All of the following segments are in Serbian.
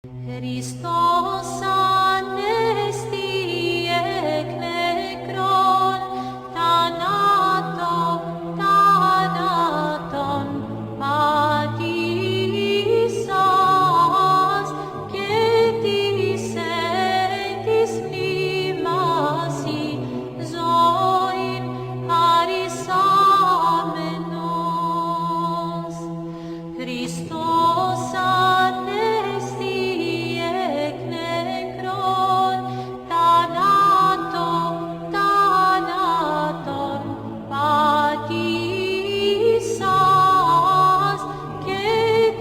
Hristos anesti ek nekron, thanaton patisas, ketis etis mnemasi, zoin harisamenos. Hristos anesti ek nekron, thanaton patisas,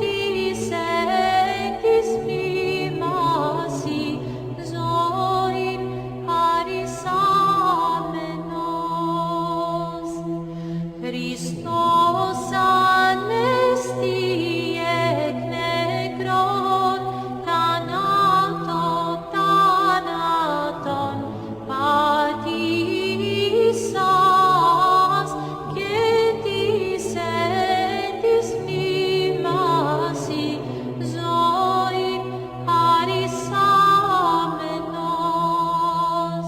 ketis etis mnemasi, zoin harisamenos. Hristos anesti ek nekron, thanaton patisas, ketis etis mnemasi, zoin harisamenos.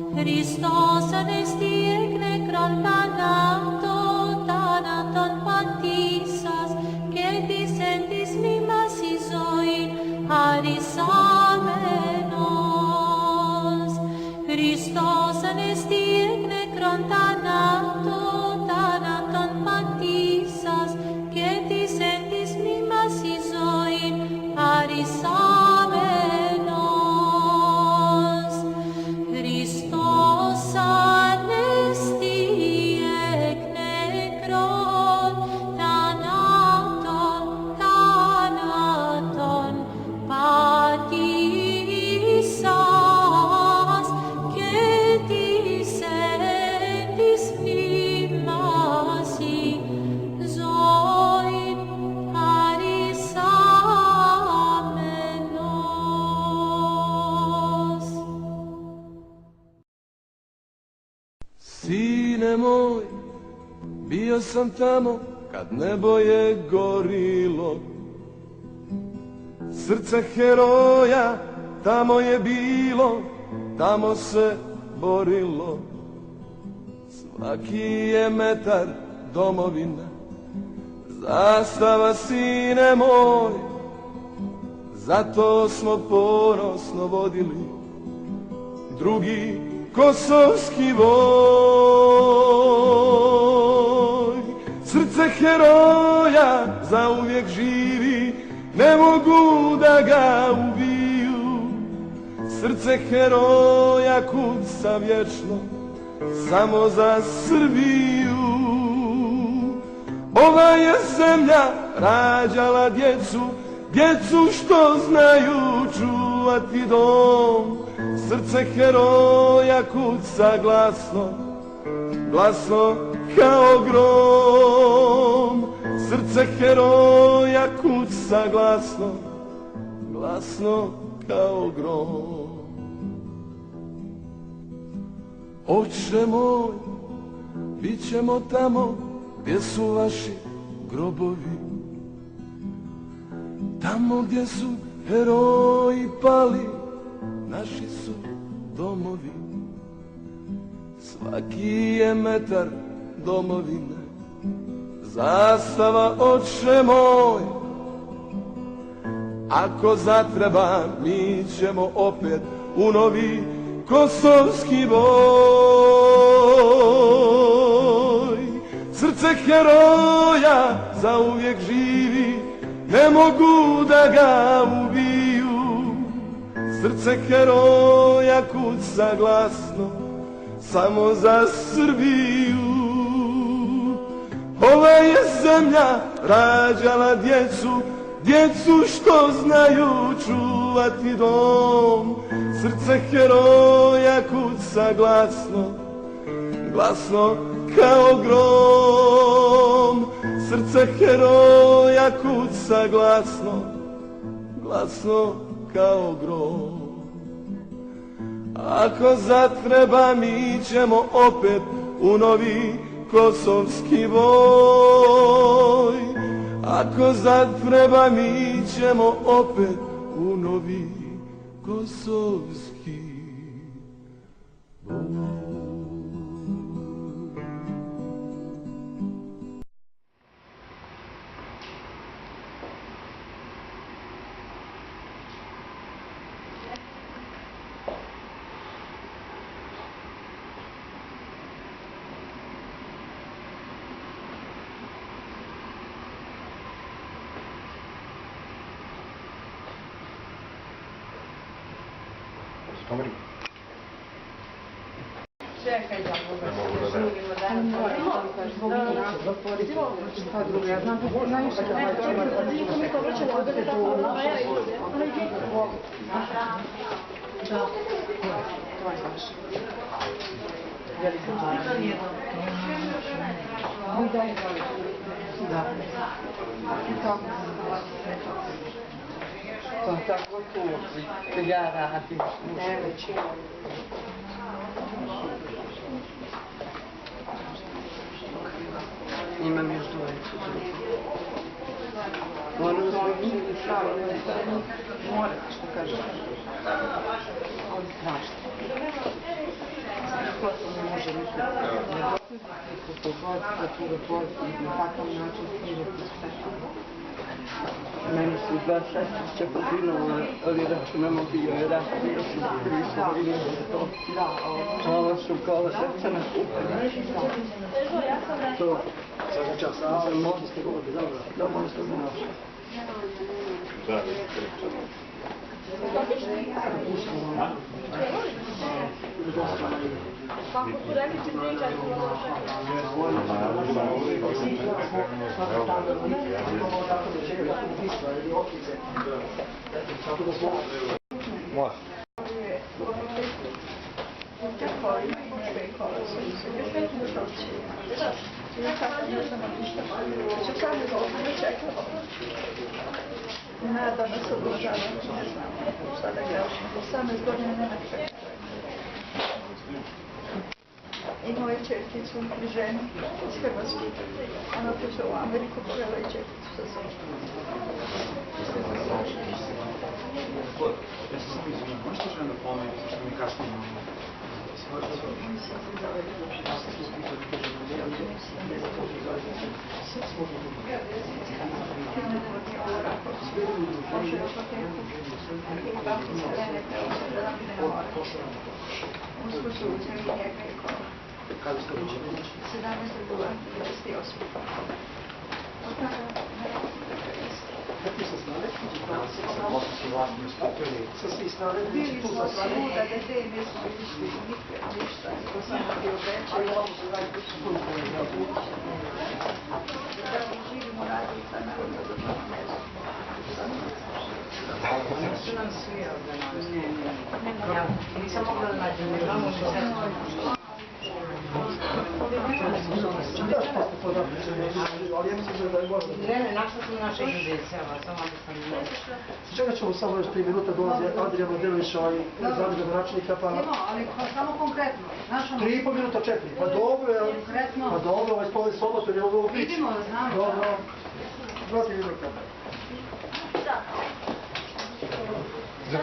Hristos anesti ek nekron, thanaton patisas, ketis etis mnemasi, zoin harisamenos. Hristos anesti ek nekron, thanaton patisas, ketis etis mnemasi, zoin harisamenos. Hristos anesti ek nekron, thanaton patisas, ketis etis mnemasi, zoin harisamenos. Sine moj, bio sam tamo kad nebo je gorilo. Srce heroja tamo je bilo, tamo se borilo. Svaki je metar domovina, zastava sine moj. Zato smo ponosno vodili drugi kosovski voj. Srce heroja zauvijek živi, ne mogu da ga ubiju. Srce heroja kuca vječno, samo za Srbiju. Ova je zemlja rađala djecu, djecu što znaju čuvati dom. Srce heroja kuca glasno, glasno kao grom. Srce heroja kuca glasno, glasno kao grom. Oče moj, bit ćemo tamo gdje su vaši grobovi, tamo gdje su heroji pali, naši su domovi. Svaki je metar domovine, zastava oče moj. Ako zatreba, mi ćemo opet u novi kosovski boj. Srce heroja zauvijek živi, ne mogu da ga ubiju. Srce heroja kuca glasno, samo za Srbiju. Ova je zemlja rađala djecu, djecu što znaju čuvati dom. Srce heroja kuca glasno, glasno kao grom. Srce heroja kuca glasno, glasno kao grom. Ako zatreba, mi ćemo opet u novi kosovski voj. Ako zatreba, mi ćemo opet u novi stihovi kosovski. Čekaj da žurimo šta drugo, ja znam kako najviše da da, to je baš velika da, tako pa tako tu ja radim ne već imam još dvojicu ono smo bili stavili more, što kažem on strašno to se ne može nikad ne dopustiti kako ga posti na takav način smirati sve meni su 2 sestre poginula, ali računamo bio je rat, bio su 3 godine za to. Ovo su kao srca na kupeni. To. Svaka čast, a možda ste govorili, dobro, da možda ste govorili. Da, Kako su rekli će pričati? Može. Nada nas obožava, ne znam, šta da grešim, 18 godina nema čeka. Imao je čerkicu i ženu iz Hrvatske. Ona otišla u Ameriku, povela i čerkicu sa sobom. Ja sam pisao, možete žena pomenuti, što mi kasnije imamo? Kada ste učili? 17. jula 28. Kakvi ste znali? Sa svi znali? Bili smo svuda, gdje nismo išli nikad, ništa. To sam bio veća i ovo su radili što da živimo radnica, naravno da to ne znam. Oni su nam svi organizovali. Ja nisam mogla da nađem, jer vam možda sve Ne, našla sam naše ljubiceva, samo da sam ne. Čega ćemo samo još 3 minuta dolazi Adrija Mladenović, zamjenik gradonačelnika, pa... Ali samo konkretno. 3,5 minuta, 4. Pa dobro, pa dobro, ovaj stole sobotu, ne mogu ovo prići. Vidimo, znamo. Dobro. 2 minuta. Ja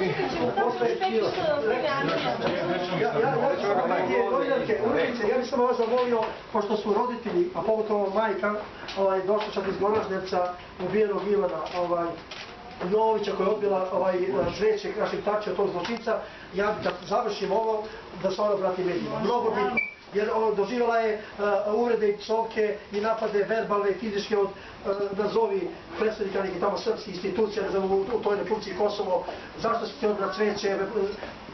bih samo vas zamolio, pošto su roditelji, a pogotovo majka, došla čak iz Goraždevca, ubijenog Ivana Jovovića koja je odbila žveće našeg tačija tog zločinca, ja bih kad završim ovo, da se ona obrati medijima. Mnogo bitno. Jer doživjela je uvrede i psovke i napade verbalne i fizičke od nazovi predstavnika nekih tamo srpskih institucija u toj Republici Kosovo. Zašto se htjeli da cveće?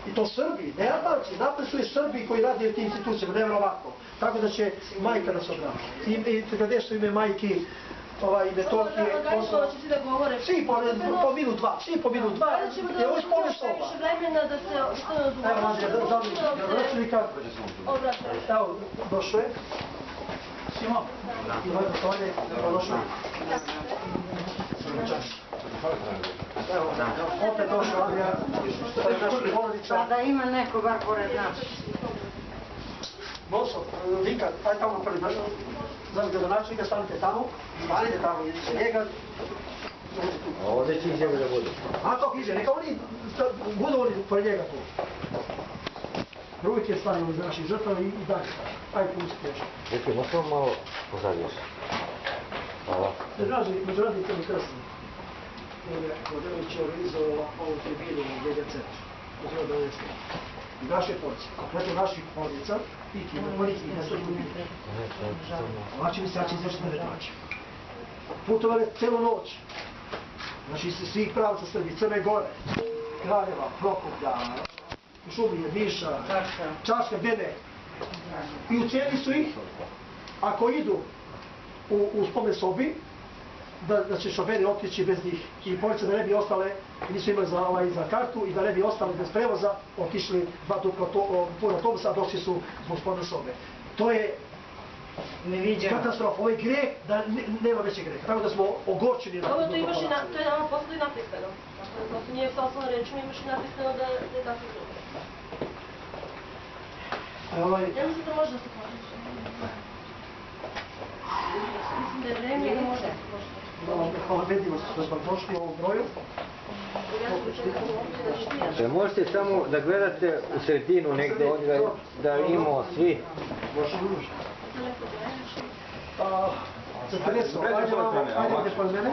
I to Srbi, ne Albanci, napred su i Srbi koji radi u tim institucijama, nevjerovatno. Tako da će majka da se obrati. I gdje su ime majki ime Tokije, Kosovo. Svi po minut dva, je ovo spolne soba. Evo Andrija, zamjenik gradonačelnika. Evo, došao je. Simo, Ivan Tolje, došao je. Evo, opet došao Andrija, to je naša porodica. Da ima neko bar pored nas. Boso, Vika, aj tamo pored zamjenik gradonačelnika, stanite tamo, stanite tamo, idite njega. što hoće tu. A ovdje će izjave da budu. A to križe, neka oni budu oni pored njega tu. Jer uvijek je stavljeno za naših žrtava i dalje. Ajde pustite još. Deki, možemo malo pozadnje još? Hvala. Međunarodni Crni krst je organizovao ovu tribinu u GG centru. Poziva da uvijek i naše porci, konkretno naših porodica i kinoponih i nesvrtnih ljudi. Ovakće mi se jači izvešći na večerači. Putovali celu noć. Znači svih pravaca Srbije, Crne Gore, Kraljeva, Prokuplja, Šublije, Niša, Čačka, Bene. I ucijenili su ih, ako idu u spomen sobi, da će šoferi otići bez njih i police da ne bi ostale, nisu imali za kartu i da ne bi ostali bez prevoza, otišli dva dupla puna autobusa, došli su zbog spomen sobe. To je katastrofa, ovo je greh da nema većeg greha, tako da smo ogorčeni na Dobro, to imaš i to je nama posle i napisano. Dakle, nije sa osnovno rečima, imaš i napisano da je tako zlo. Ja mislim da može da se požiš. Mislim da je vreme i da može da se požiš. Hvala medijima što smo došli u ovom broju. Možete samo da gledate u sredinu negdje ovdje da imamo svi. Zatereso, ajde ovdje pored mene.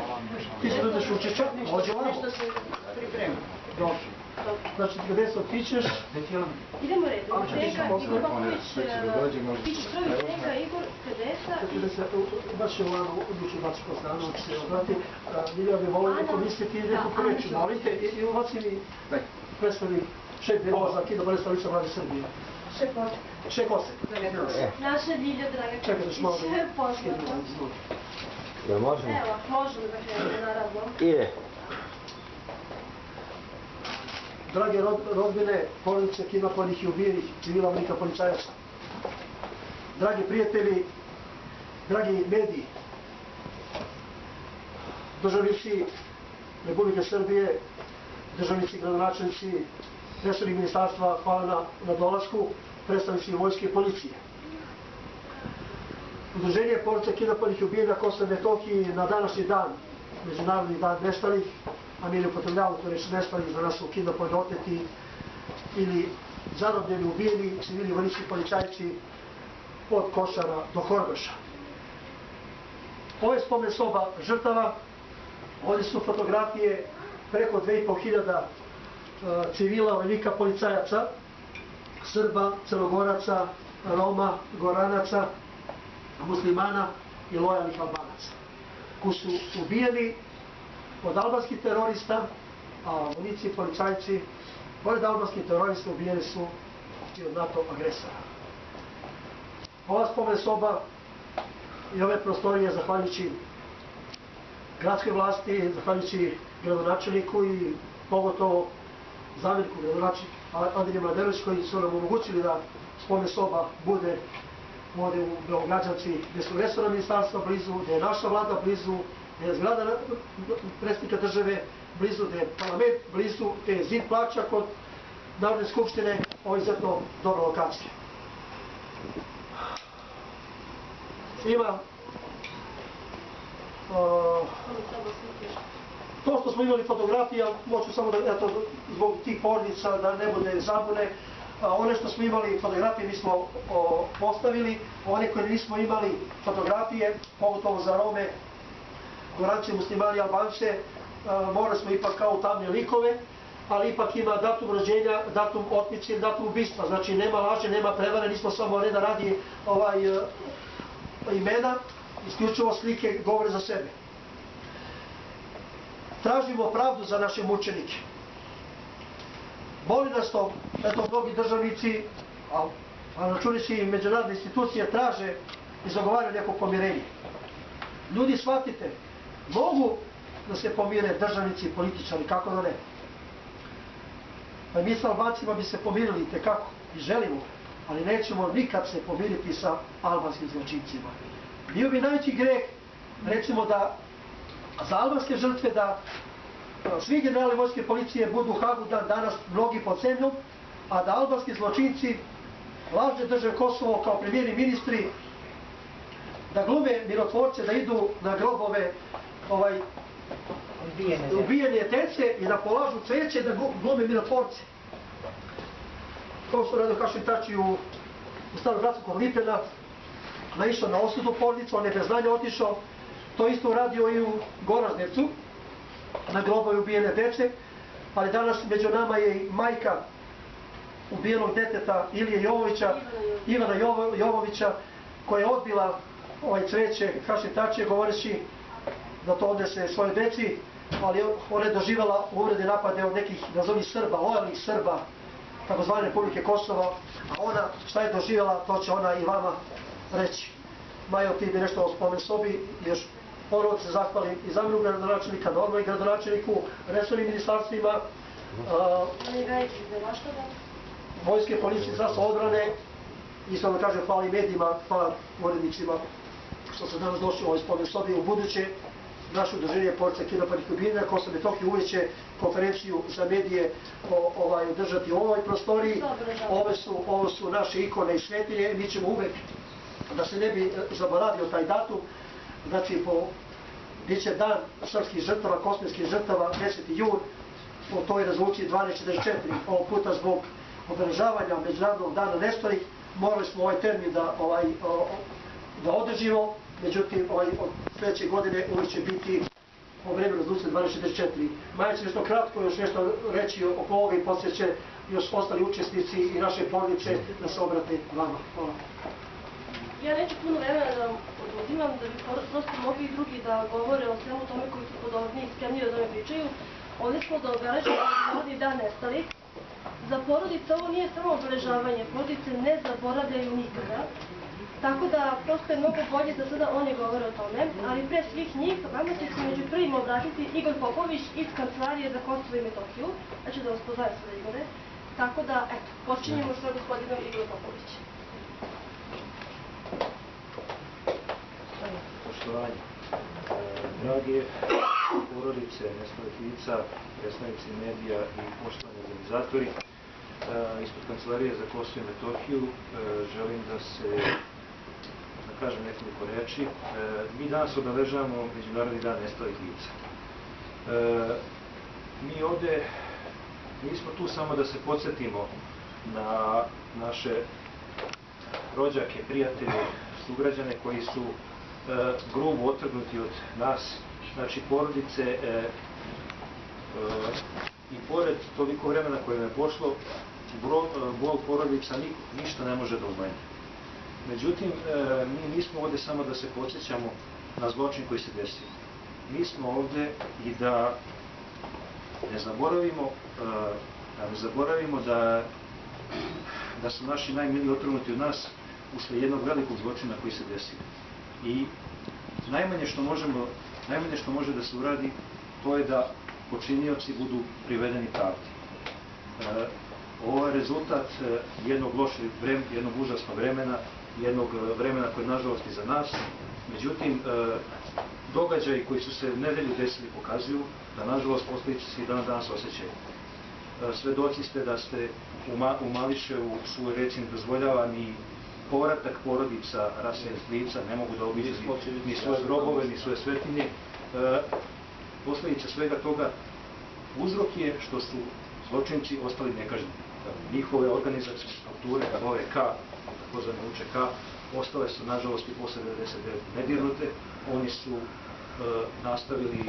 Ti se dođeš učešća, ođe ovamo. Nešto se pripremi. Dobro. Znači, gdje se otičeš? Idemo redu. Zdenka, Igor Popović, Pić Čović, Zdenka, Igor, Kadesa i... Da se baš je ovano odlučio baš po stranu, da se obrati. Milija bi volio neko misliti neku preću. Molite i uvaci mi predstavnik šef delova za Kino Ballet stolica Vlade Srbije. Šef Osek. Naša Ljilja Draga Čekaj da smo ovdje. poznata. Jel možemo? Evo, možemo da krenemo, naravno. Ide. Drage rodbine, porodice kidnapovanih i ubijenih civila vojnika policajaca. Dragi prijatelji, dragi mediji, državnici Republike Srbije, državnici, gradonačelnici, predstavnik ministarstva, hvala na dolasku, predstavnici vojske i policije. Udruženje porodice kidnapovanih i ubijenih na Kosovu i Metohiji na današnji dan, Međunarodni dan nestalih, a mi ne upotrebljavamo to reći nestalih, za nas su kidnapovani, oteti ili zarobljeni, ubijeni, civili vojnički policajci od Košara do Horgoša. Ovo je spomen soba žrtava, ovdje su fotografije preko 2500 civila, vojnika, policajaca, Srba, Crnogoraca, Roma, Goranaca, muslimana i lojalnih Albanaca, koji su ubijeni od albanskih terorista, a vojnici i policajci, pored albanskih terorista, ubijeni su i od NATO agresora. Ova spomen soba i ove prostorije, zahvaljujući gradskoj vlasti, zahvaljujući gradonačelniku i pogotovo zamjeniku gradonačelnika Andrije Mladerović, koji su nam omogućili da spomen soba bude ovdje u Beograđanci, gdje su resorna ministarstva blizu, gdje je naša vlada blizu, gdje je zgrada predsjednika države blizu, gdje je parlament blizu, gdje je zid plaća kod Narodne skupštine, ovo je izuzetno dobra lokacija. Ima to što smo imali fotografija, moću samo da, eto, zbog tih porodica da ne bude zabune, one što smo imali fotografije mi smo postavili, one koje nismo imali fotografije, pogotovo za Rome, Gorance, muslimani, Albance, morali smo ipak kao tamne likove, ali ipak ima datum rođenja, datum otmice, datum ubistva, znači nema laže, nema prevare, nismo samo reda radi imena, isključivo slike govore za sebe. Tražimo pravdu za naše mučenike. Boli nas to, eto, mnogi državnici, a računici i međunarodne institucije traže i zagovaraju neko pomirenje. Ljudi, shvatite, mogu da se pomire državnici i političari, kako da ne? Pa mi sa Albancima bi se pomirili i tekako, i želimo, ali nećemo nikad se pomiriti sa albanskim zločincima. Bio bi najveći greh, recimo da za albanske žrtve da svi generali vojske policije budu u Hagu dan danas, mnogi pod zemljom, a da albanski zločinci lažne države Kosovo kao premijeri ministri da glume mirotvorce, da idu na grobove ubijene dece i da polažu cveće da glume mirotvorci. To što radio Hašim Tači u Starom Gradu kod Lipljana, naišao na osudu porodicu, on je bez znanja otišao. To isto uradio i u Goraždevcu, na grobove ubijene dece, ali danas među nama je i majka ubijenog deteta Ilije Jovovića, Ivana Jovovića, koja je odbila cveće Hašim Tačije govoreći da to odnese svojoj deci, ali ona je doživjela uvrede napade od nekih, nazovi Srba, lojalnih Srba, takozvane Republike Kosova, a ona šta je doživjela, to će ona i vama reći. Majo, ti bi nešto o spomen sobi, još ponovno se zahvalim i zamjenu gradonačelnika, normalno i gradonačelniku, resornim ministarstvima, vojske, policije, zdravstva, odbrane, i samo da kažem hvala i medijima, hvala urednicima što su danas došli u ovoj spomen sobi. U buduće naše udruženje Porodica kidnapovanih i ubijenih na Kosovu i Metohiji uveće konferenciju za medije održati u ovoj prostoriji. Ovo su naše ikone i svetinje. Mi ćemo uvek, da se ne bi zaboravio taj datum, znači bit će dan srpskih žrtava, kosmijskih žrtava, 10. jun, po toj rezoluciji 1244. Ovog puta zbog obeležavanja Međunarodnog dana nestalih morali smo ovaj termin da održimo, međutim od sljedeće godine uvijek će biti po vremenu rezolucije 1244. Maja će nešto kratko još nešto reći oko ovoga i poslije će još ostali učesnici i naše porodice da se obrate vama. Hvala. Ja neću puno vremena da vam oduzimam, da bi prosto mogli i drugi da govore o svemu tome koji su podobni i spremni da tome pričaju. Ovdje smo da obeležimo Međunarodni dan nestalih. Za porodice ovo nije samo obeležavanje, porodice ne zaboravljaju nikada. Tako da prosto je mnogo bolje da sada oni govore o tome, ali pre svih njih vama će se među prvim obratiti Igor Popović iz Kancelarije za Kosovo i Metohiju. Ja ću da vas pozdravim sada, Igore. Tako da, eto, počinjemo sa gospodinom Igorom Popovićem. Poštovanje. Drage porodice, nestalih lica, predstavnici medija i poštovani organizatori, ispod Kancelarije za Kosovo i Metohiju želim da kažem nekoliko reči. Mi danas obeležavamo Međunarodni dan nestalih lica. Mi ovde nismo tu samo da se podsjetimo na naše rođake, prijatelje, sugrađane koji su grubo otrgnuti od nas, znači porodice, i pored toliko vremena koje nam je pošlo, bol porodica ništa ne može da umanji. Međutim, mi nismo ovde samo da se podsjećamo na zločin koji se desio. Mi smo ovde i da ne zaboravimo da su naši najmiliji otrgnuti od nas usled jednog velikog zločina koji se desio. I najmanje što može da se uradi, to je da počinioci budu privedeni pravdi. Ovo je rezultat jednog užasnog vremena, jednog vremena koje je nažalost iza nas. Međutim, događaji koji su se nedelju desili pokazuju da nažalost posledice se i dan danas osjećaju. Svedoci ste da ste u Mališevu su reci ne dozvoljava ni povratak porodica raseljenih lica, ne mogu da obiđu ni svoje grobove, ni svoje svetinje. Posledica svega toga, uzrok je što su zločinci ostali nekažnjeni. Njihove organizacijske strukture, OVK, takozvane UČK, ostale su nažalost i posle 1999. nedirnute. Oni su nastavili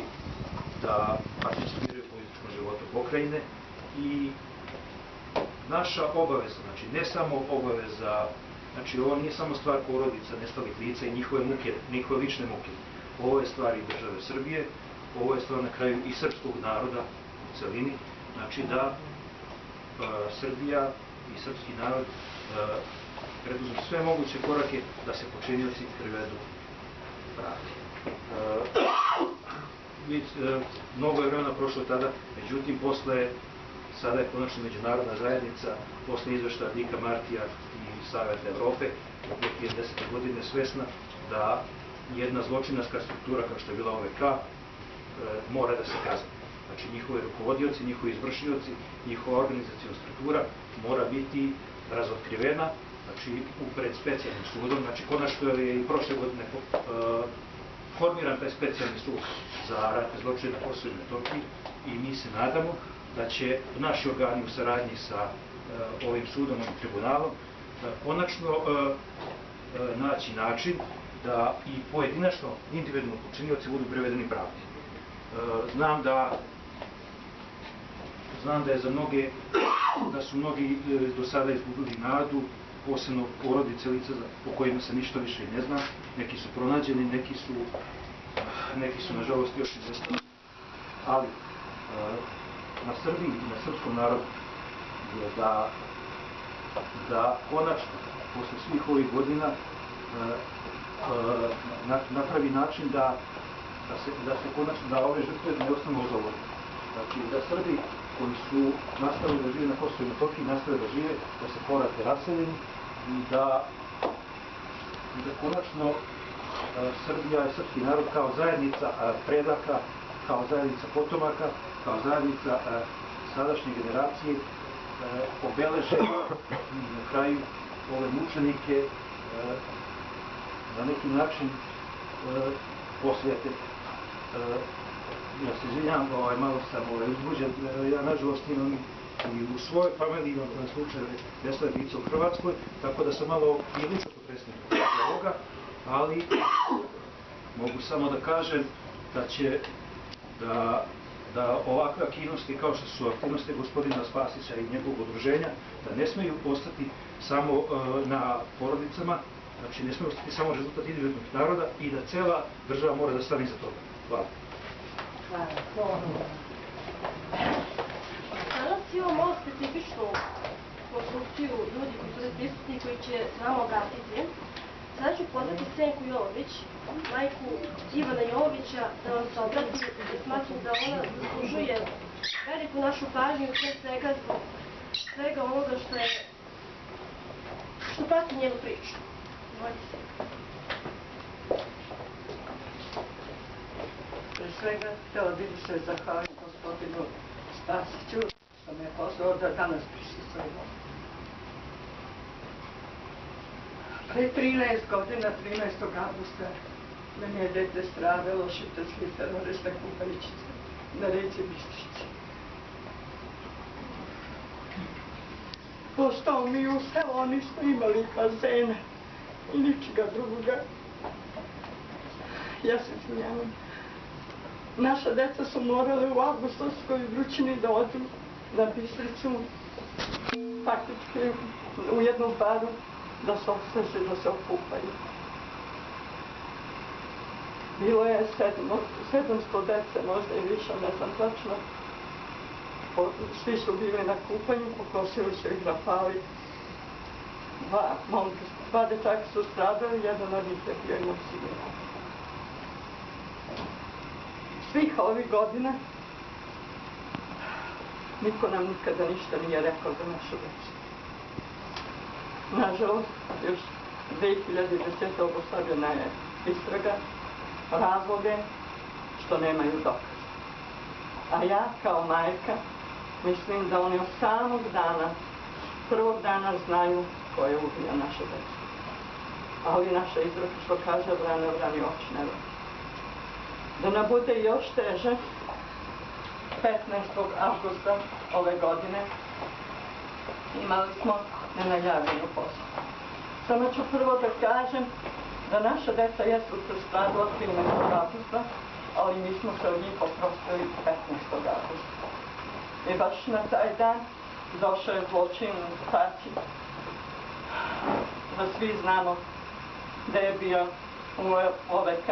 da participiraju u političkom životu pokrajine i naša obaveza, znači ne samo obaveza, znači ovo nije samo stvar porodica nestalih lica i njihove lične muke. Ovo je stvar i države Srbije, ovo je stvar na kraju i srpskog naroda u celini, znači da Srbija i srpski narod preduzmu sve moguće korake da se počinioci privedu pravdi. Mnogo je vremena prošlo tada, međutim sada je konačno međunarodna zajednica posle izveštaja Dika Martija i Saveta Evrope od 2010. godine svesna da jedna zločinarska struktura kao što je bila OVK mora da se kazni. Znači njihovi rukovodioci, njihovi izvršioci, njihova organizacijona struktura mora biti razotkrivena, znači pred specijalnim sudom. Znači konačno je i prošle godine formiran taj specijalni sud za ratne zločine na Kosovu i Metohiji i mi se nadamo da će naši organi u saradnji sa ovim sudom, ovim tribunalom, konačno naći način da i pojedinačno, individualno počinioci budu privedeni pravdi. Znam da je za mnoge, da su mnogi do sada izgubili nadu, posebno porodice lica o kojima se ništa više ne zna. Neki su pronađeni, neki su nažalost još i nestali. Ali na Srbiji i na srpskom narodu je da konačno, posle svih ovih godina, napravi način da se konačno, da ove žrtve ne ostanu ozavorene. Znači, da Srbi koji su nastavili da žive na Kosovu i Metohiji nastave da žive, da se porate raseljeni i da konačno Srbija i srpski narod kao zajednica predaka, kao zajednica potomaka, kao zajednica sadašnje generacije obeleže na kraju ove mučenike na neki način posvete. Ja se izvinjam, malo sam uzbuđen, ja nažalost imam i u svojoj familiji imam slučajeve nestalih lica u Hrvatskoj, tako da sam malo i lično potresnut od ovoga, ali mogu samo da kažem da ovakve aktivnosti kao što su aktivnosti gospodina Spasića i njegovog udruženja, da ne smeju ostati samo na porodicama, znači ne smeju ostati samo rezultat individualnih naroda i da cela država mora da stane za toga. Hvala. Danas imamo malo specifičnu konstrukciju ljudi koji su prisutni i koji će se vama obratiti. Sada ću pozvati Senku Jovović, majku Ivana Jovovića, da vam se obrati i smatram da ona zaslužuje veliku našu pažnju sve svega zbog svega onoga što prati njenu priču. Izvolite se. Pre svega, htjela bih se zahvaliti gospodinu Spasiću što me je pozvao da danas prisustvujemo. Pre 13 godina, 13. avgusta, meni je dete stradalo šiptarskih terorista kupajući se na reci Bistrici. Pošto mi u selo nismo imali bazena i ničega drugoga, ja se izvinjavam. Naša deca su morale u avgustovskoj vrućini da odu na Bistricu, faktički u jednu baru, da se osveže, da se okupaju. Bilo je 700 dece, možda i više, ne znam tačno. Svi su bili na kupanju, pokosili su ih Rafali. Dva dečaka su stradali, jedan od njih je bio i Maksimiran. Svih ovih godina niko nam nikada ništa nije rekao za našu decu. Nažalost, još 2010. obustavljena je istraga, razloge što nemaju dokaza. A ja kao majka mislim da oni od samog dana, prvog dana znaju ko je ubio naše decu. Ali naša izreka što kaže vrane vrani oči ne vrani. Da nam bude još teže, 15. avgusta ove godine imali smo nenajavljenu poslu. Samo ću prvo da kažem da naša deca jesu stradala 13. avgusta, ali mi smo se od njih oprostili 15. avgusta. I baš na taj dan došao je zločin u Tači. Da svi znamo da je bio u OVK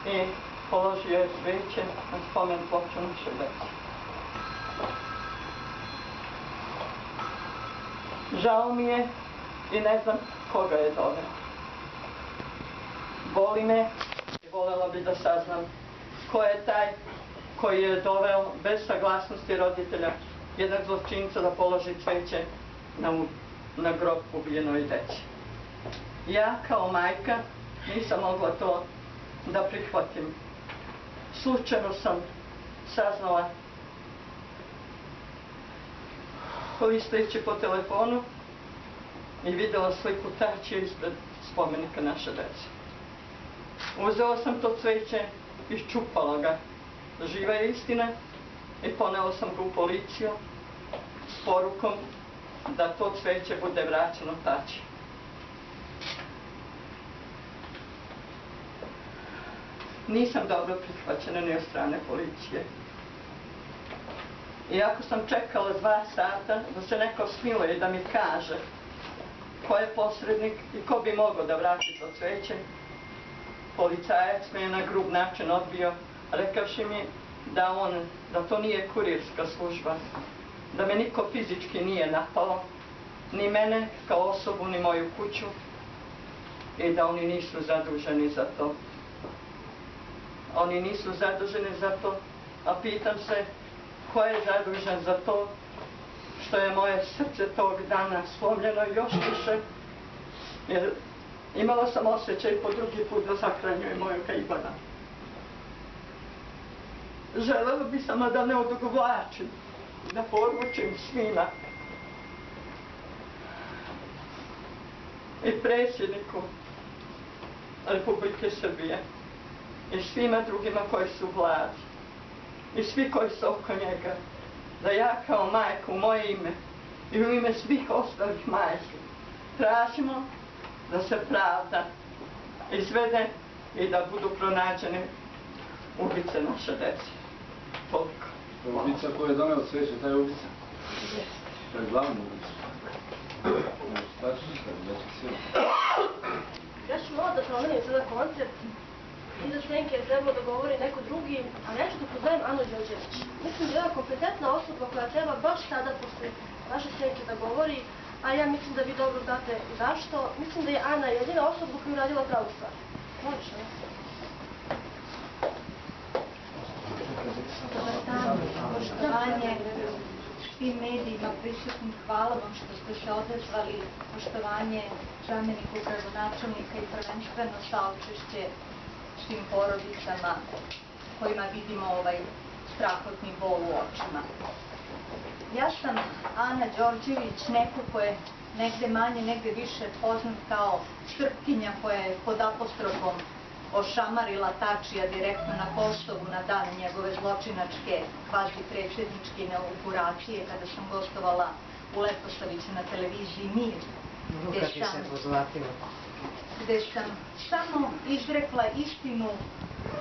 i položio je sveće na spomen ploču naše dece. Žao mi je i ne znam koga je doveo. Boli me i voljela bi da saznam ko je taj koji je doveo bez saglasnosti roditelja jednog zločinca da položi cveće na grob ubijenoj deci. Ja kao majka nisam mogla to da prihvatim. Slučajno sam saznala listajući po telefonu i vidjela sliku Tačije ispred spomenika naše dece. Uzeo sam to cveće, iščupala ga. Živa je istina i poneo sam ga u policiju s porukom da to cveće bude vraćeno tači. Nisam dobro prihvaćena ni od strane policije. Iako sam čekala 2 sata da se neko smiluje da mi kaže ko je posrednik i ko bi mogao da vrati to cveće, policajac me je na grub način odbio, rekavši mi da to nije kurirska služba, da me niko fizički nije napao, ni mene kao osobu, ni moju kuću, i da oni nisu zaduženi za to. Oni nisu zaduženi za to, a pitam se ko je zadužen za to što je moje srce tog dana slomljeno još više, jer imala sam osjećaj po drugi put da sahranjujem mojega Ivana. Želela bi samo da ne odugovlačim, da poručim svima i predsjedniku Republike Srbije i svima drugima koji su u vladi i svi koji su oko njega, da ja kao majka u moje ime i u ime svih ostalih majki tražimo da se pravda izvede i da budu pronađene ubice naše dece. Toliko. Ubica koja je donela cveće, taj je ubica? To je glavni ubica. Ja ću malo da promenim sada koncept. Iza Senke je trebalo da govori neko drugi, ali ja ću da pozovem Anu Đorđević. Mislim da je ona kompetentna osoba koja treba baš tada posle vaše Senke da govori, a ja mislim da vi dobro znate zašto. Mislim da je Ana jedina osoba koja je uradila pravu stvar. Možeš, Ana? Dobar dan, poštovanje svim medijima prisutnim, hvala vam što ste se odazvali, poštovanje zameniku gradonačelnika i prvenstveno saučešće svim porodicama kojima vidimo ovaj strahotni bol u očima. Ja sam Ana Đorđević, neko ko je negde manje, negde više poznat kao Srpkinja koja je pod apostrofom ošamarila Tačija direktno na Kosovu na dan njegove zločinačke kvazi-predsjedničke inauguracije kada sam gostovala u Leposaviću na televiziji Mir, gde sam samo izrekla istinu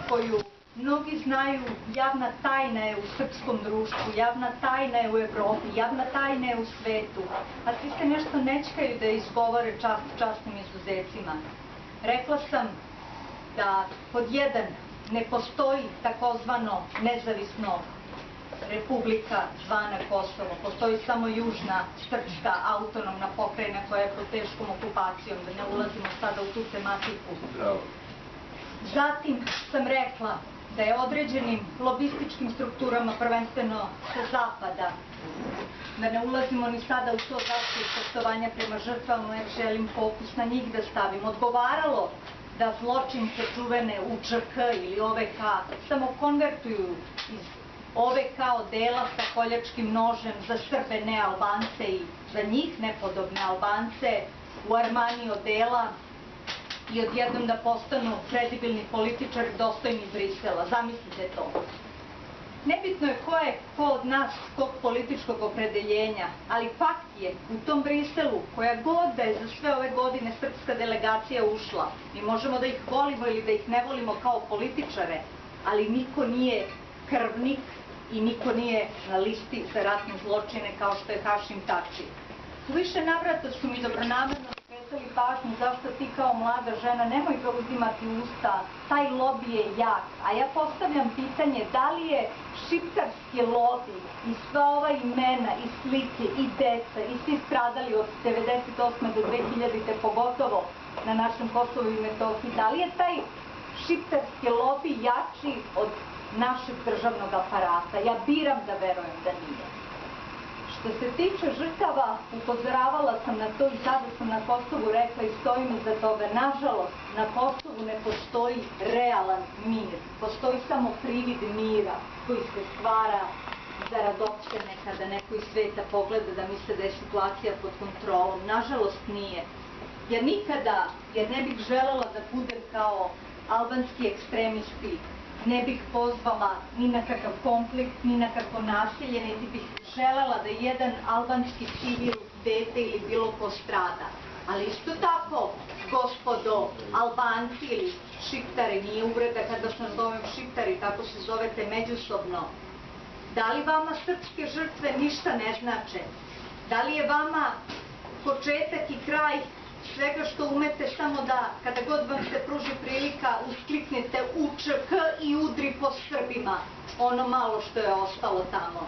koju mnogi znaju. Javna tajna je u srpskom društvu, javna tajna je u Evropi, javna tajna je u svetu, a svi se nešto nećkaju da izgovore časnim izuzecima. Rekla sam da pod 1 ne postoji takozvano nezavisno republika zvana Kosovo, postoji samo južna srpska autonomna pokrajina koja je pod teškom okupacijom, da ne ulazimo sada u tu tematiku. Zatim sam rekla da je određenim lobističkim strukturama, prvenstveno sa zapada, da ne ulazimo ni sada u to zašto iz poštovanja prema žrtvama, jer želim fokus na njih da stavim, odgovaralo da zločince čuvene UČK ili OVK samo konvertuju iz OVK odela sa koljačkim nožem za Srbe, ne Albance, i za njih nepodobne Albance u Armani odela i odjednom da postanu kredibilni političari dostojni Brisela. Zamislite to. Nebitno je ko od nas, kog političkog opredeljenja, ali fakt je u tom Briselu, koja god da je za sve ove godine srpska delegacija ušla, mi možemo da ih volimo ili da ih ne volimo kao političare, ali niko nije krvnik i niko nije na listi za ratne zločine kao što je Hašim Tači. U više navrata su mi dobronamerno skretali pažnju zašto ti kao mlada žena nemoj ga uzimati u usta, taj lobi je jak, a ja postavljam pitanje da li je šiptarski lobi i sva ova imena i slike i deca i svi stradali od 1998. do 2000. pogotovo na našem Kosovu i Metohiji, da li je taj šiptarski lobi jači od našeg državnog aparata? Ja biram da verujem da nije. Što se tiče žrtava, upozoravala sam na to i sada sam na Kosovu rekla i stojim iza toga. Nažalost, na Kosovu ne postoji realan mir. Postoji samo privid mira koji se stvara zarad opštine kada neko iz sveta pogleda da misle da je situacija pod kontrolom. Nažalost nije. Jer nikada, jer ne bih želela da budem kao albanski ekstremisti ne bih pozvala ni na kakav konflikt, ni na kakvo nasilje, niti bih želela da jedan albanski civil, dete ili bilo ko strada. Ali isto tako, gospodo Albanci ili Šiptari, nije uvreda kada vas nazovem Šiptari, tako se zovete međusobno, da li vama srpske žrtve ništa ne znače? Da li je vama početak i kraj svega što umete samo da, kada god vam se pruži prilika, uskliknete UČK i udri po Srbima, ono malo što je ostalo tamo?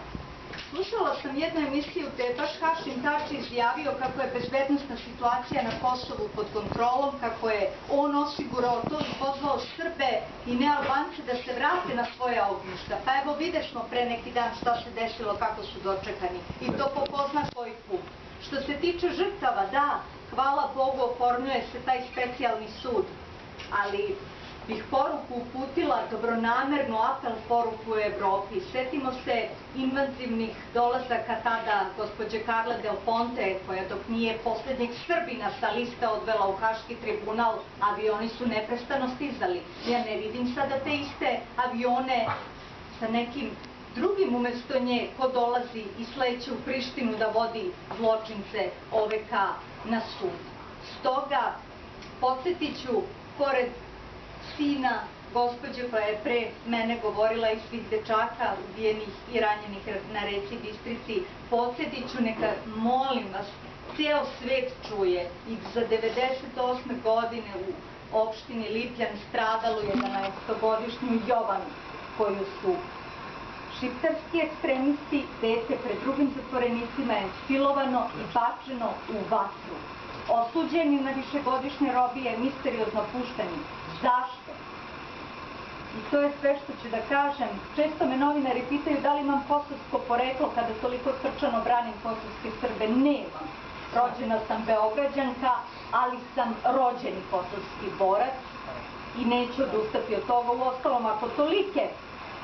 Slušala sam jednu emisiju gde je baš Hašim Tači izjavio kako je bezbednosna situacija na Kosovu pod kontrolom, kako je on osigurao to i pozvao Srbe i nealbance da se vrate na svoje ognjišta. Pa evo videsmo pre neki dan šta se desilo, kako su dočekani. I to po ko zna koji put. Što se tiče žrtava, da, hvala Bogu, oformljuje se taj specijalni sud, ali bih poruku uputila, dobronamernu apel poruku u Evropi. Setimo se invazivnih dolazaka tada gospođe Karle Del Ponte, koja dok nije poslednjeg Srbina sa liste odvela u Haški tribunal, avioni su neprestano stizali. Ja ne vidim sada te iste avione sa nekim drugim umesto nje ko dolazi i sleće u Prištinu da vodi zločince OVK na sud. Stoga, podsjetit ću, pored sina gospođe koja je pre mene govorila i svih dečaka ubijenih i ranjenih na reci Bistrici, podsjetit ću, neka, molim vas, ceo svet čuje i za 98. godine u opštini Lipljan stradalo 11-godišnju Jovanu, koju su šiptarski ekstremisti, dete pred drugim zatvorenicima je silovano i bačeno u vatru. Osuđeni na višegodišnje robije, misteriozno pušteni. Zašto? I to je sve što ću da kažem. Često me novinari pitaju da li imam kosovsko poreklo kada toliko srčano branim kosovske Srbe. Nemam. Rođena sam Beograđanka, ali sam rođeni kosovski borac i neću odustati od toga. Uostalom, ako tolike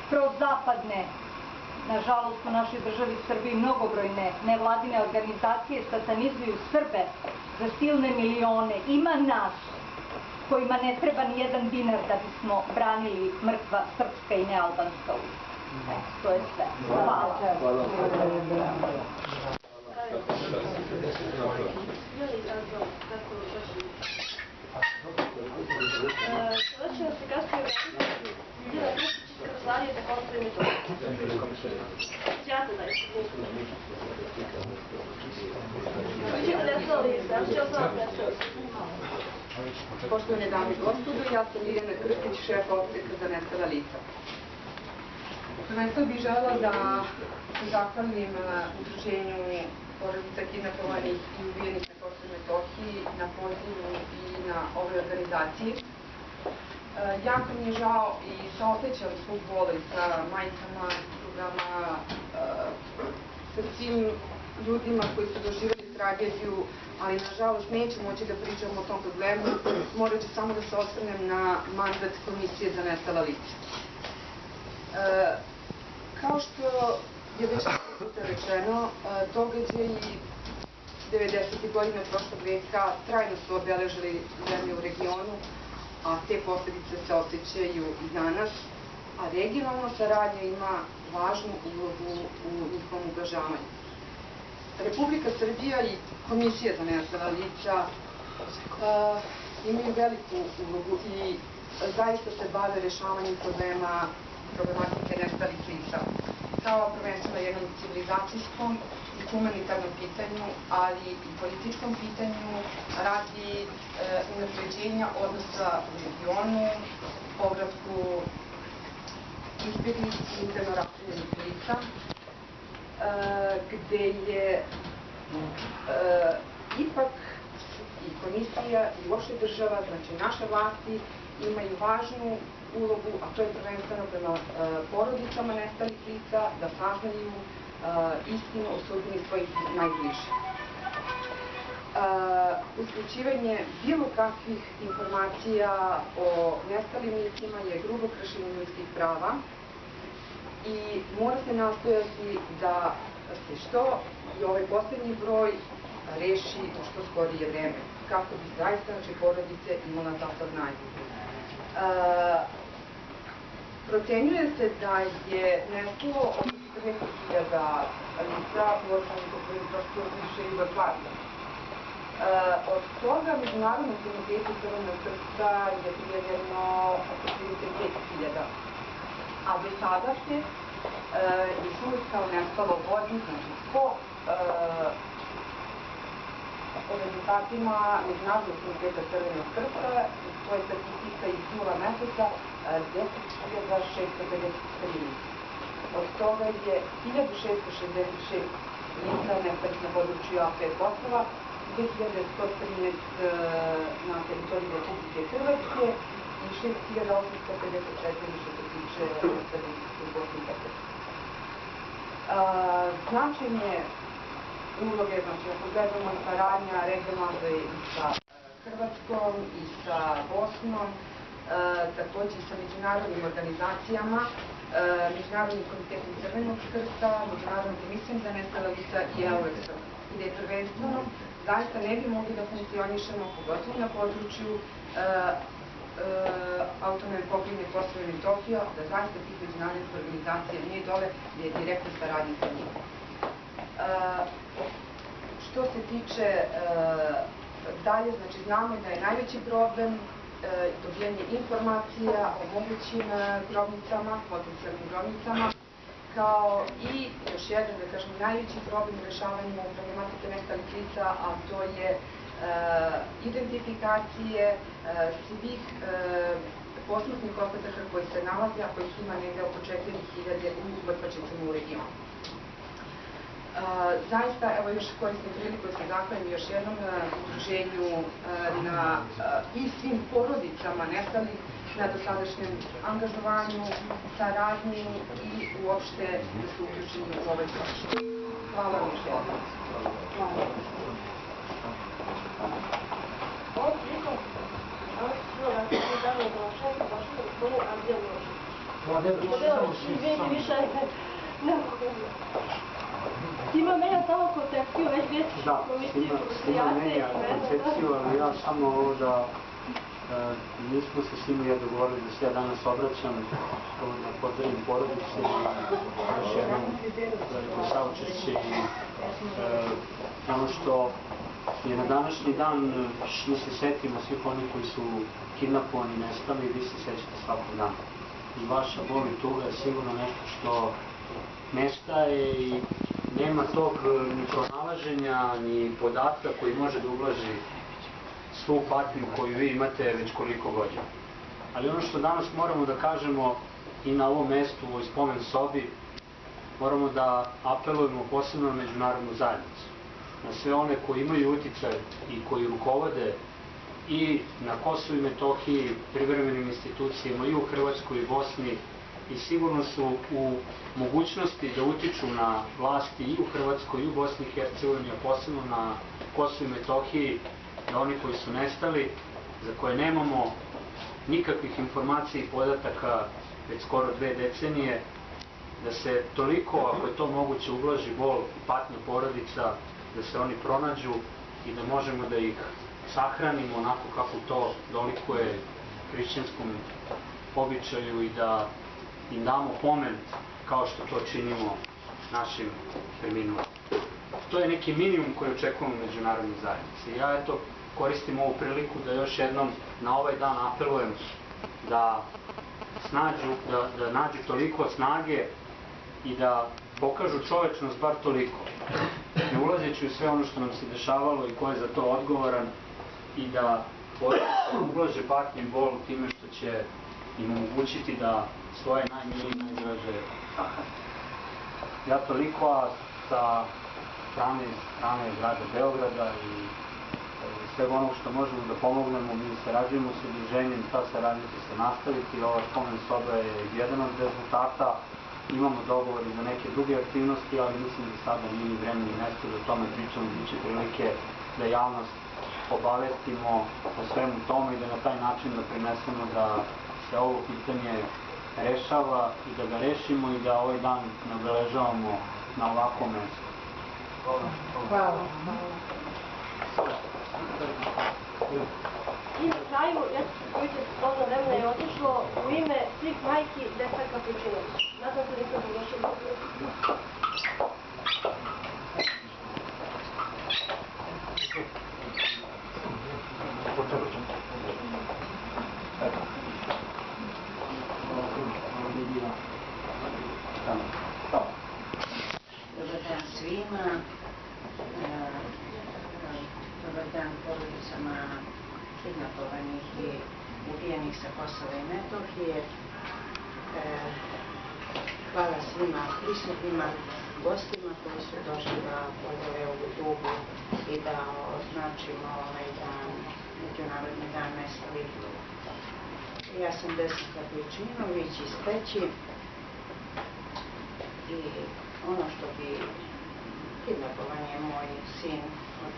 prozapadne, nažalost u našoj državi Srbiji mnogobrojne nevladine organizacije satanizuju Srbe za silne milione, ima nas kojima ne treba ni jedan dinar da bismo branili mrtva srpska i nealbanska usta. To je sve. Hvala. Sada će nas se kasnije vratiti Ljena Krstić iz Kancelarije za Kosovo i Metohiju. Sjajno da je se vi predstavili se, ja ću vas predstaviti. Poštovane dame i gospodo, ja sam Ljena Krstić, šef odseka za nestala lica. Prvenstveno bih želela da se zahvalim udruženju porodica kidnapovanih i ubijenih na Kosovu i Metohiji na pozivu i na ovoj organizaciji. Jako mi je žao i saosećam svog bola i sa majkama, drugama, sa svim ljudima koji su doživjeli tragediju, ali nažalost neću moći da pričam o tom problemu, morat ću samo da se osvrnem na mandat Komisije za nestala lica. Kao što je već rečeno, događaji 90. godina prošlog veka trajno su obeležili zemlje u regionu, a te posljedice se osjećaju i danas, a regionalna saradnja ima važnu ulogu u njihovom ublažavanju. Republika Srbija i Komisija za nestala lica imaju veliku ulogu i zaista se bave rešavanjem problematike nestalih lica, kao prvenstveno jednom civilizacijskom i humanitarnom pitanju, ali i političkom pitanju radi unapređenja odnosa u regionu, povratku izbjeglih i interno raseljenih lica, gde je ipak i komisija i uopšte država, znači naše vlasti, imaju važnu ulogu, a to je prvenstveno prema porodicama nestalih lica, da saznaju istinu o sudbini svojih najbližih. Uskraćivanje bilo kakvih informacija o nestalim licima je grubo kršenje ljudskih prava i mora se nastojati da se što i ovaj poslednji broj reši u što skorije vreme, kako bi zaista naše porodice imala za saznanje. Procenjuje se da je nestalo oko 14.000 lica u organizacijom infrastrukturu više Jugoslavije. Od toga Međunarodnom komitetu Crvenog krsta je prijavljeno oko 35.000. A do sada se još uvijek kao nestalo vozi, znači po rezultatima Međunarodnog komiteta Crvenog krsta, to je statistika iz jula meseca, 10.653 lica. Od toga je 1.666 lica nestalih na području AP Kosova, 2.113 na teritoriji Republike Hrvatske i 6.854 što se tiče nestalih u Bosni i Hercegovini. Značajne uloge, znači ako gledamo saradnja regionalne i sa Hrvatskom i sa Bosnom, takođe i sa međunarodnim organizacijama, Međunarodnim komitetom Crvenog krsta, Međunarodnom komisijom za nestala lica i EULEX-om, gde je prvenstveno zaista ne bi mogli da funkcionišemo, pogotovo na području autonomne pokrajine Kosova i Metohija, da zaista tih međunarodnih organizacija nije dole, gde je direktna saradnja sa njima. Što se tiče dalje, znači znamo da je najveći problem dobijanje informacija o mogućim grobnicama, potencijalnim grobnicama, kao i još jedan, da kažem, najveći problem u rešavanju problematike nestalih lica, a to je identifikacije svih posmrtnih ostataka koji se nalaze, a kojih ima negde oko 4.000 u mrtvačnicama u regionu. Zaista, evo još koristim priliku da se zahvalim još jednom udruženju i svim porodicama nestalih na dosadašnjem angažovanju, saradnji i uopšte da su uključeni u ovaj proces. Hvala vam još jednom. Ovom prilikom, danas je čula da se dano da šestu došli da gospodin Andrija Milošević. Izvinite više, ne mogu. Tima menja samo koncepciju, već vjetiš komisiju, Tima menja koncepciju, ali ja samo ovo da nismo se svima ja dogovorili da se ja danas obraćam, da pozdravim porodice i još jednom veliko saučešće i ono što je na današnji dan, mi se setimo svih onih koji su kidnapovani, nestali, vi se sećate svakog dana. I vaša bol i tuga je sigurno nešto što nestaje i nema tog ni pronalaženja, ni podatka koji može da ublaži svu patnju koju vi imate već koliko godina. Ali ono što danas moramo da kažemo i na ovom mestu, u ovoj spomen sobi, moramo da apelujemo posebno na međunarodnu zajednicu, na sve one koji imaju uticaj i koji rukovode i na Kosovu i Metohiji, privremenim institucijama i u Hrvatskoj i Bosni, i sigurno su u mogućnosti da utiču na vlasti i u Hrvatskoj i u Bosni i Hercegovini, a posebno na Kosovu i Metohiji, da oni koji su nestali, za koje nemamo nikakvih informacija i podataka već skoro 2 decenije, da se toliko, ako je to moguće, ublaži bol i patnja porodica, da se oni pronađu i da možemo da ih sahranimo onako kako to dolikuje hrišćanskom običaju i da im damo pomen kao što to činimo našim preminulima. To je neki minimum koji očekujemo u međunarodnoj zajednici. Ja eto koristim ovu priliku da još jednom na ovaj dan apelujem da nađu toliko snage i da pokažu čovečnost bar toliko, ne ulazeći u sve ono što nam se dešavalo i ko je za to odgovoran, i da ublaže patnju i bol time što će im omogućiti da svoje najmilije i najdraže sahrane. Ja toliko, a sa strane grada Beograda i svega onog što možemo da pomognemo, mi sarađujemo s udruženjem, ta saradnja će se nastaviti. Ova spomen soba je jedan od rezultata. Imamo dogovor i za neke druge aktivnosti, ali mislim da sada nije ni vreme ni mesto da o tome pričamo, bit će prilike da javnost obavestimo o svemu tome i da na taj način da prinesemo da se ovo pitanje rešava i da ga rešimo i da ovaj dan nabeležavamo na ovakvom mestu. I na kraju kraju, Josipa dosta vremena je otišlo u ime svih majki Deca Kapučinović. Nadam se nisam poglošila. Dobar dan svima. Dobar dan porodicama kidnapovanih i ubijenih sa Kosova i Metohije. Hvala svima prisutnima gostima koji su došli da podele ovu tugu i da označimo ovaj dan, Međunarodni dan nestalih. Ja sam Desica Pejčinović iz Peći i ono što bi kidnapovan je moj sin od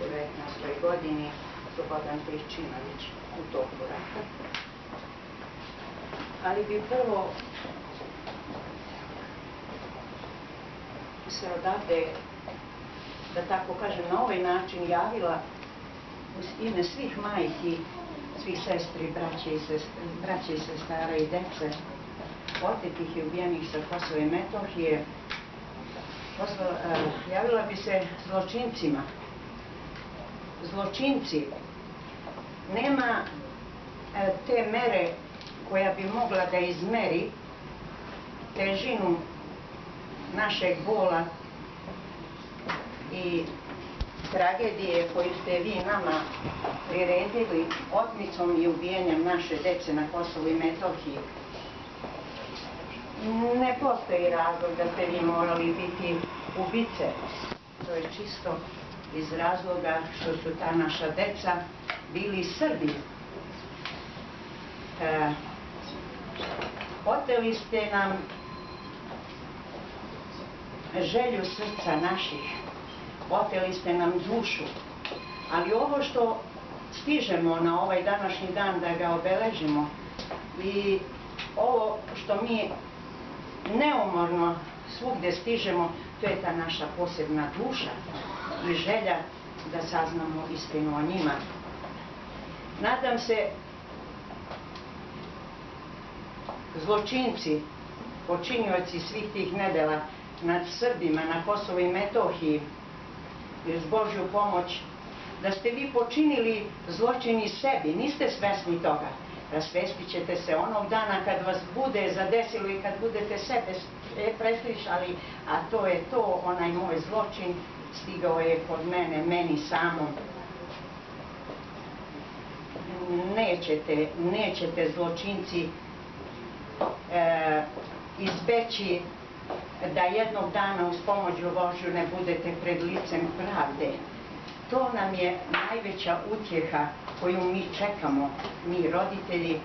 19. godini, Slobodan Pejčinović, u toku rata. Ali bi prvo se odavde, da tako kažem, na ovaj način javila u ime svih majki, svih sestri, braće i sestara i dece, otetih i ubijenih sa Kosova i Metohije. Javila bi se zločincima. Zločinci, nema te mere koja bi mogla da izmeri težinu našeg bola i tragedije koju ste vi nama priredili otmicom i ubijenjem naše dece na Kosovu i Metohiji. Ne postoji razlog da ste vi morali biti ubice. To je čisto iz razloga što su ta naša deca bili Srbi. Oteli ste nam želju srca naših, oteli ste nam dušu, ali ovo što stižemo na ovaj današnji dan da ga obeležimo i ovo što mi neumorno svugde stižemo, to je ta naša posebna duša i želja da saznamo istinu o njima. Nadam se, zločinci, počinioci svih tih nedela nad Srbima na Kosovu i Metohiji, uz Božju pomoć, da ste vi počinili zločini sebi, niste svesni toga. Rasvestit ćete se onog dana kad vas bude zadesilo i kad budete sebe preslišali, a to je to, onaj moj zločin stigao je kod mene, meni samom. Nećete zločinci izbeći da jednog dana uz pomoć Božju ne budete pred licem pravde. To nam je najveća utjeha koju mi čekamo, mi roditelji.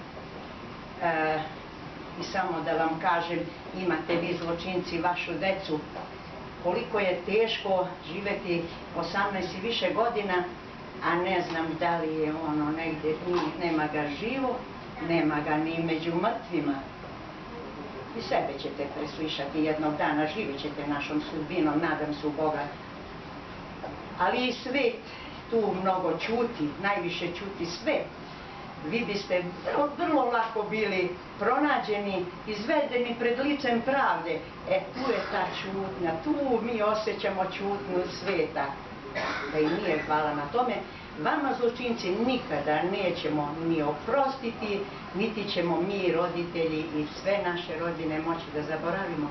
I samo da vam kažem, imate vi zločinci vašu decu, koliko je teško živeti 18 i više godina, a ne znam da li je ono negdje, nema ga živo, nema ga ni među mrtvima. I sebe ćete preslišati jednog dana, živit ćete našom sudbinom, nadam se u Boga. Ali i svet tu mnogo ćuti, najviše ćuti svet. Vi biste vrlo lako bili pronađeni, izvedeni pred licem pravde. Tu je ta ćutnja, tu mi osjećamo ćutnju sveta. Da i nije hvala na tome. Vama zločinci nikada nećemo ni oprostiti, niti ćemo mi roditelji i sve naše rodine moći da zaboravimo.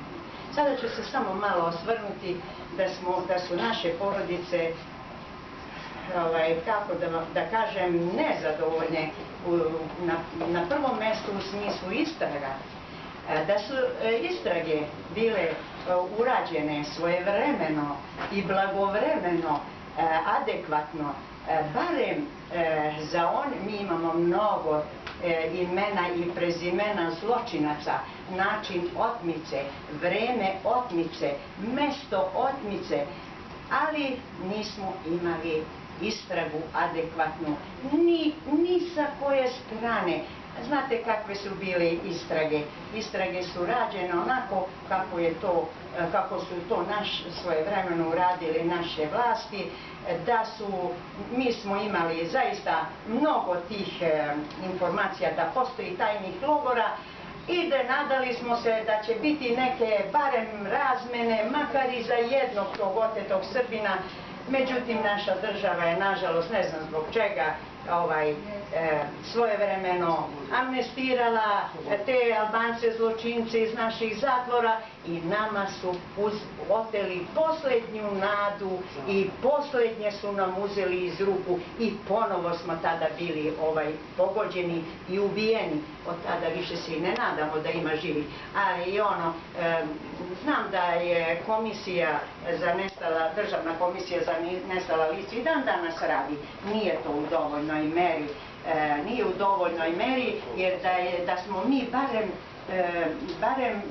Sada ću se samo malo osvrnuti da su naše porodice, kako da kažem, nezadovoljne na prvom mjestu u smislu istraga. Da su istrage bile urađene svojevremeno i blagovremeno, adekvatno, barem za mi imamo mnogo imena i prezimena zločinaca, način otmice, vreme otmice, mesto otmice, ali nismo imali istragu adekvatnu ni sa koje strane, znate kakve su bile istrage. Istrage su rađene onako kako su to svojevremeno uradili naše vlasti, mi smo imali zaista mnogo tih informacija da postoji tajnih logora i da nadali smo se da će biti neke barem razmene, makar i za jednog tog otetog Srbina. Međutim, naša država je, nažalost, ne znam zbog čega, svojevremeno amnestirala te Albance zločince iz naših zatvora i nama su oteli posljednju nadu i posljednje su nam uzeli iz ruku i ponovo smo tada bili pogođeni i ubijeni. Od tada više se i ne nadamo da ima živi. Ali znam da je Državna komisija za nestala lica i dan danas radi. Nije to u dovoljnoj meri. Nije u dovoljnoj meri jer da smo mi barem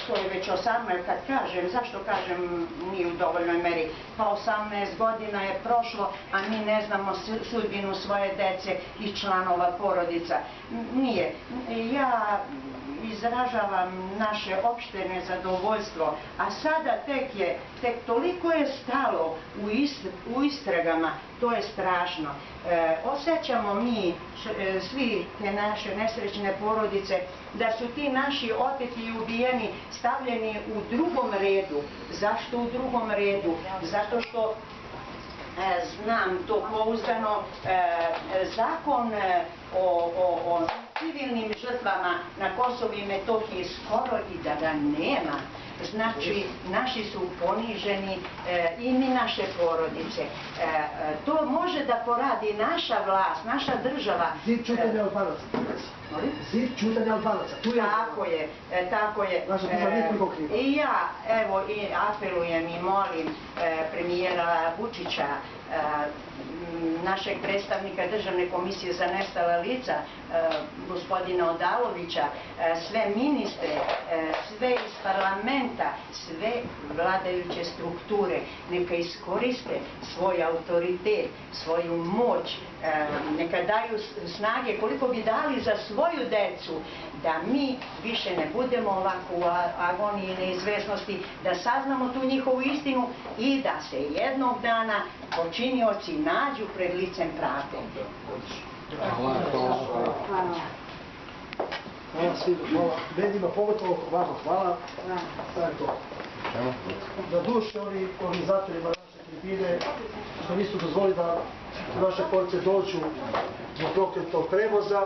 to je već 18, kad kažem, zašto kažem nije u dovoljnoj meri, pa 18 godina je prošlo, a mi ne znamo sudbinu svoje dece i članova porodica. Nije. Ja izražavam naše opšte nezadovoljstvo, a sada tek toliko je stalo u istragama, to je strašno. Osjećamo mi, svi te naše nesrećne porodice, da su ti naši oteti i ubijeni stavljeni u drugom redu. Zašto u drugom redu? Zato što znam to pouzdano, zakon o civilnim žrtvama na Kosovu i Metohiji skoro i da ga nema. Znači, naši su poniženi i mi naše porodice. To može da poradi naša vlast, naša država. Zid čutanja Albanaca. Zid čutanja Albanaca. Tako je. I ja, evo, apelujem i molim premijera Vučića, našeg predstavnika Državne komisije za nestala lica, gospodina Odalovića, sve ministre, sve iz parlamenta, sve vladajuće strukture, neka iskoriste svoj autoritet, svoju moć, neka daju snage koliko bi dali za svoju decu, da mi više ne budemo ovako u agoniji neizvesnosti, da saznamo tu njihovu istinu i da se jednog dana počinioci nađu pred licem pravde. Hvala svima, hvala medijima, pogotovo vama, hvala. Na duše organizatorima naše tribine, što nisu dozvolili da naše porodice dođu do prokletog prevoza.